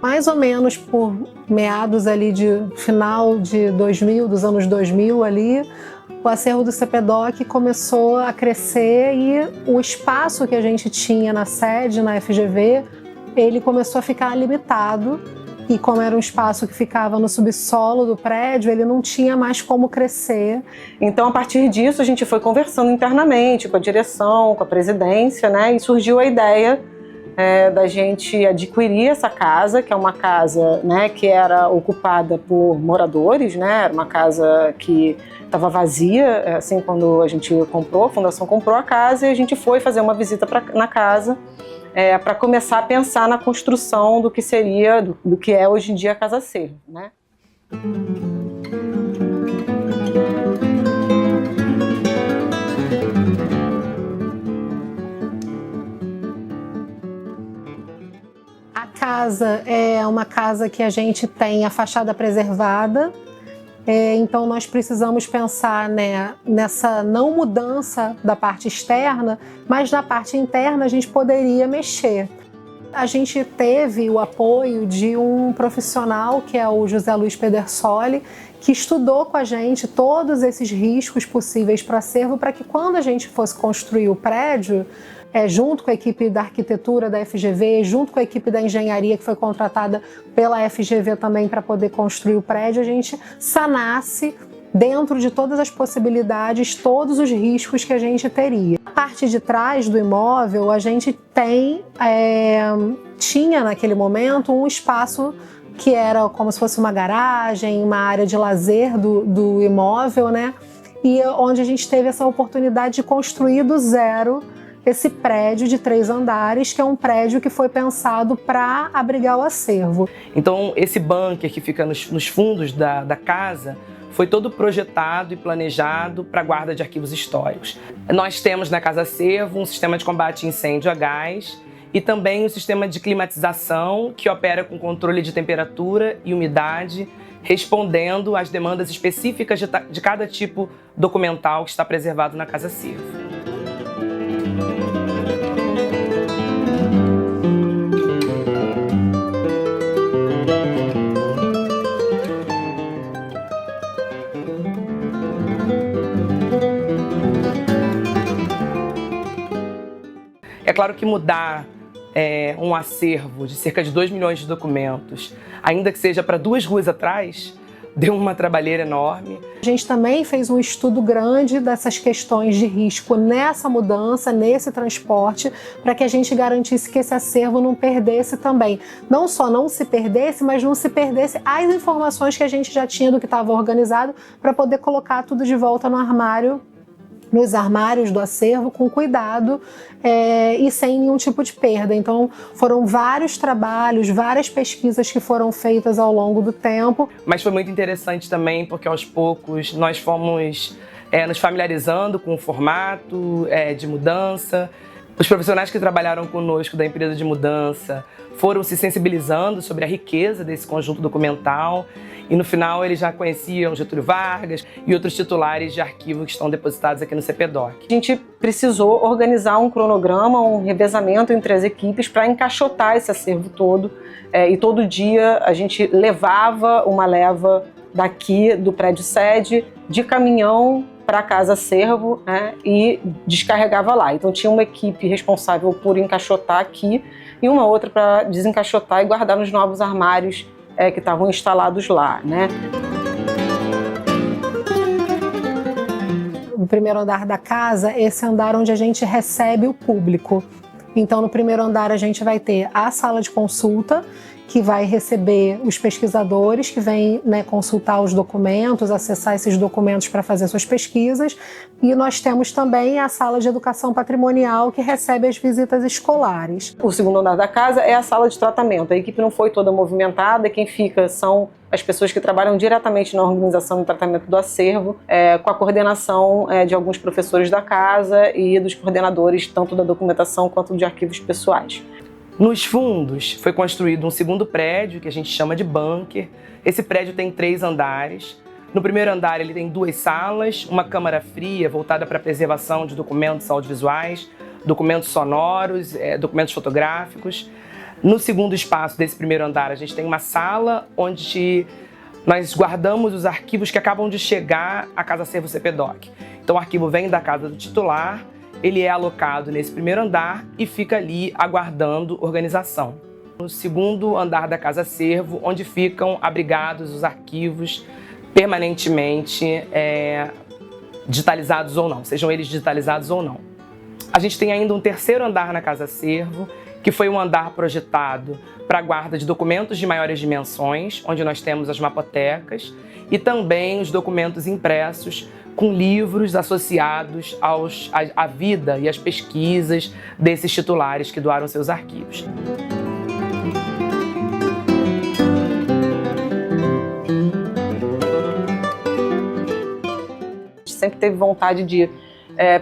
mais ou menos por meados ali de final de 2000, dos anos 2000 ali, o acervo do CPDOC começou a crescer e o espaço que a gente tinha na sede, na FGV, ele começou a ficar limitado. E como era um espaço que ficava no subsolo do prédio, ele não tinha mais como crescer. Então, a partir disso, a gente foi conversando internamente com a direção, com a presidência, né? E surgiu a ideia da gente adquirir essa casa, que é uma casa, né, que era ocupada por moradores, né? Era uma casa que estava vazia, assim, quando a gente comprou, a fundação comprou a casa e a gente foi fazer uma visita na casa para começar a pensar na construção do que seria, do que é hoje em dia a Casa Acervo, né? A casa é uma casa que a gente tem a fachada preservada, então nós precisamos pensar, né, nessa não mudança da parte externa, mas na parte interna a gente poderia mexer. A gente teve o apoio de um profissional, que é o José Luiz Pedersoli, que estudou com a gente todos esses riscos possíveis para o acervo, para que quando a gente fosse construir o prédio, junto com a equipe da arquitetura da FGV, junto com a equipe da engenharia que foi contratada pela FGV também para poder construir o prédio, a gente sanasse dentro de todas as possibilidades, todos os riscos que a gente teria. A parte de trás do imóvel, a gente tinha naquele momento um espaço que era como se fosse uma garagem, uma área de lazer do imóvel, né? E onde a gente teve essa oportunidade de construir do zero esse prédio de 3 andares, que é um prédio que foi pensado para abrigar o acervo. Então, esse bunker que fica nos fundos da casa foi todo projetado e planejado para a guarda de arquivos históricos. Nós temos na Casa Acervo um sistema de combate a incêndio a gás e também um sistema de climatização que opera com controle de temperatura e umidade, respondendo às demandas específicas de cada tipo documental que está preservado na Casa Acervo. É claro que mudar um acervo de cerca de 2 milhões de documentos, ainda que seja para 2 ruas atrás, deu uma trabalheira enorme. A gente também fez um estudo grande dessas questões de risco nessa mudança, nesse transporte, para que a gente garantisse que esse acervo não perdesse também. Não só não se perdesse, mas não se perdesse as informações que a gente já tinha do que estava organizado, para poder colocar tudo de volta no armário, nos armários do acervo, com cuidado e sem nenhum tipo de perda. Então, foram vários trabalhos, várias pesquisas que foram feitas ao longo do tempo. Mas foi muito interessante também, porque aos poucos nós fomos nos familiarizando com o formato de mudança. Os profissionais que trabalharam conosco da empresa de mudança foram se sensibilizando sobre a riqueza desse conjunto documental e no final eles já conheciam Getúlio Vargas e outros titulares de arquivo que estão depositados aqui no CPDOC. A gente precisou organizar um cronograma, um revezamento entre as equipes para encaixotar esse acervo todo e todo dia a gente levava uma leva daqui do prédio sede de caminhão para a Casa Acervo, né, e descarregava lá. Então tinha uma equipe responsável por encaixotar aqui e uma outra para desencaixotar e guardar nos novos armários que estavam instalados lá, né? No primeiro andar da casa, esse andar onde a gente recebe o público. Então, no primeiro andar, a gente vai ter a sala de consulta, que vai receber os pesquisadores que vêm, né, consultar os documentos, acessar esses documentos para fazer suas pesquisas. E nós temos também a sala de educação patrimonial, que recebe as visitas escolares. O segundo andar da casa é a sala de tratamento. A equipe não foi toda movimentada, quem fica são as pessoas que trabalham diretamente na organização e tratamento do acervo, com a coordenação de alguns professores da casa e dos coordenadores, tanto da documentação quanto de arquivos pessoais. Nos fundos foi construído um segundo prédio, que a gente chama de bunker. Esse prédio tem 3 andares. No primeiro andar ele tem 2 salas, uma câmara fria voltada para a preservação de documentos audiovisuais, documentos sonoros, documentos fotográficos. No segundo espaço desse primeiro andar, a gente tem uma sala onde nós guardamos os arquivos que acabam de chegar à Casa Acervo CPDOC. Então o arquivo vem da casa do titular, ele é alocado nesse primeiro andar e fica ali aguardando organização. No segundo andar da Casa Acervo, onde ficam abrigados os arquivos permanentemente digitalizados ou não, sejam eles digitalizados ou não. A gente tem ainda um terceiro andar na Casa Acervo, que foi um andar projetado para a guarda de documentos de maiores dimensões, onde nós temos as mapotecas e também os documentos impressos com livros associados à vida e às pesquisas desses titulares que doaram seus arquivos. Sempre teve vontade de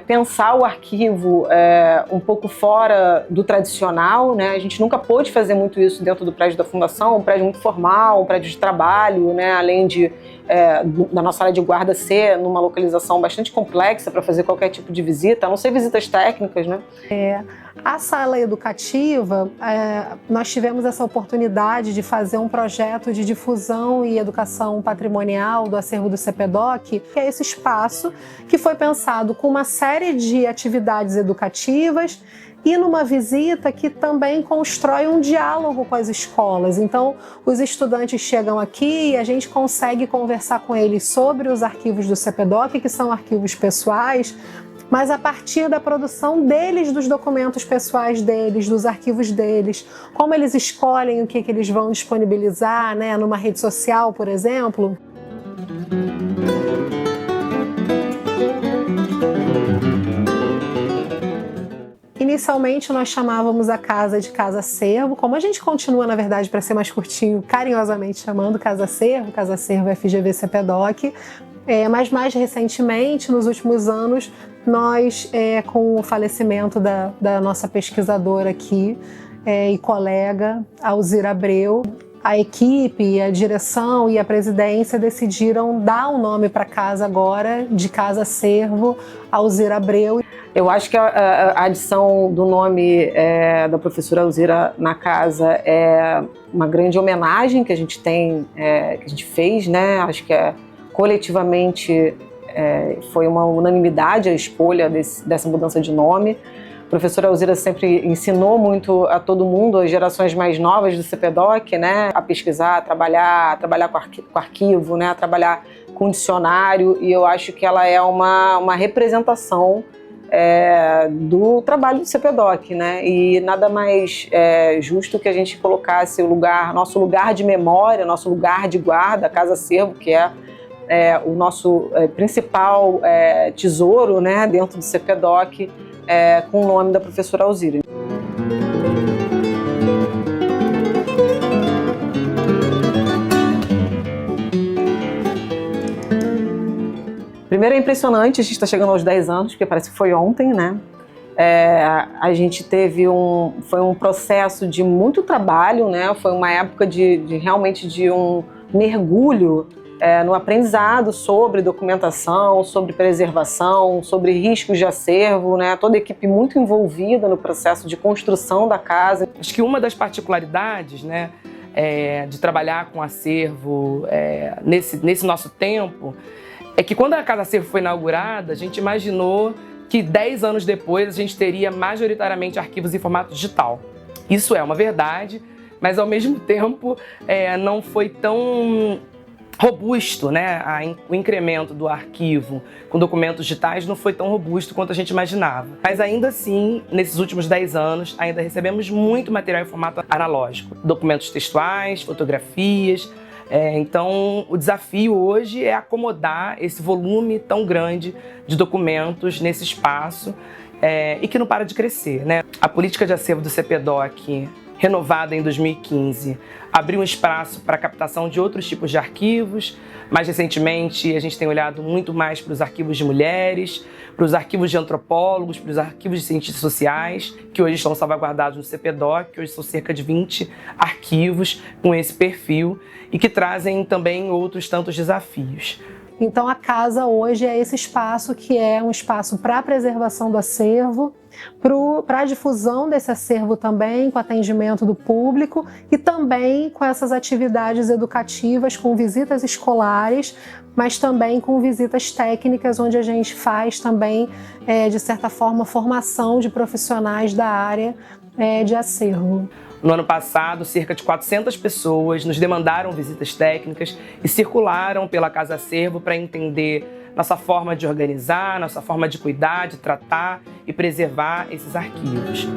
pensar o arquivo um pouco fora do tradicional, né? A gente nunca pôde fazer muito isso dentro do prédio da Fundação, um prédio muito formal, um prédio de trabalho, né? Além da nossa área de guarda ser numa localização bastante complexa para fazer qualquer tipo de visita, a não ser visitas técnicas, né? A sala educativa, nós tivemos essa oportunidade de fazer um projeto de difusão e educação patrimonial do acervo do CPDOC, que é esse espaço que foi pensado com uma série de atividades educativas e numa visita que também constrói um diálogo com as escolas. Então, os estudantes chegam aqui e a gente consegue conversar com eles sobre os arquivos do CPDOC, que são arquivos pessoais, mas a partir da produção deles, dos documentos pessoais deles, dos arquivos deles, como eles escolhem o que eles vão disponibilizar, né, numa rede social, por exemplo. Inicialmente nós chamávamos a casa de Casa Acervo, como a gente continua, na verdade, para ser mais curtinho, carinhosamente chamando Casa Acervo FGV CPDOC, mas mais recentemente, nos últimos anos, nós, com o falecimento da nossa pesquisadora aqui e colega, Alzira Abreu, a equipe, a direção e a presidência decidiram dar o nome para a casa agora de Casa Acervo Alzira Abreu. Eu acho que a adição do nome da professora Alzira na casa é uma grande homenagem que a gente tem, que a gente fez, né? Acho que coletivamente foi uma unanimidade a escolha dessa mudança de nome. A professora Alzira sempre ensinou muito a todo mundo, as gerações mais novas do CPDOC, né, a pesquisar, a trabalhar com arquivo, né, a trabalhar com dicionário, e eu acho que ela é uma representação do trabalho do CPDOC, né, e nada mais justo que a gente colocasse nosso lugar de memória, nosso lugar de guarda, a Casa Acervo, que é o nosso principal tesouro, né, dentro do CPDOC, com o nome da professora Alzira. Primeiro é impressionante, a gente está chegando aos 10 anos, porque parece que foi ontem, né? A gente foi um processo de muito trabalho, né? Foi uma época realmente de um mergulho no aprendizado sobre documentação, sobre preservação, sobre riscos de acervo, né? Toda a equipe muito envolvida no processo de construção da casa. Acho que uma das particularidades, né, de trabalhar com acervo nesse nosso tempo é que quando a Casa Acervo foi inaugurada, a gente imaginou que 10 anos depois a gente teria majoritariamente arquivos em formato digital. Isso é uma verdade, mas ao mesmo tempo não foi tão robusto, né? O incremento do arquivo com documentos digitais não foi tão robusto quanto a gente imaginava. Mas ainda assim, nesses últimos 10 anos, ainda recebemos muito material em formato analógico. Documentos textuais, fotografias. Então, o desafio hoje é acomodar esse volume tão grande de documentos nesse espaço e que não para de crescer, né? A política de acervo do CPDOC, renovada em 2015, abrir um espaço para a captação de outros tipos de arquivos. Mais recentemente, a gente tem olhado muito mais para os arquivos de mulheres, para os arquivos de antropólogos, para os arquivos de cientistas sociais, que hoje estão salvaguardados no CPDOC, que hoje são cerca de 20 arquivos com esse perfil e que trazem também outros tantos desafios. Então a casa hoje é esse espaço que é um espaço para a preservação do acervo, para a difusão desse acervo também, com atendimento do público e também com essas atividades educativas, com visitas escolares, mas também com visitas técnicas, onde a gente faz também, de certa forma, formação de profissionais da área de acervo. No ano passado, cerca de 400 pessoas nos demandaram visitas técnicas e circularam pela Casa Acervo para entender nossa forma de organizar, nossa forma de cuidar, de tratar e preservar esses arquivos.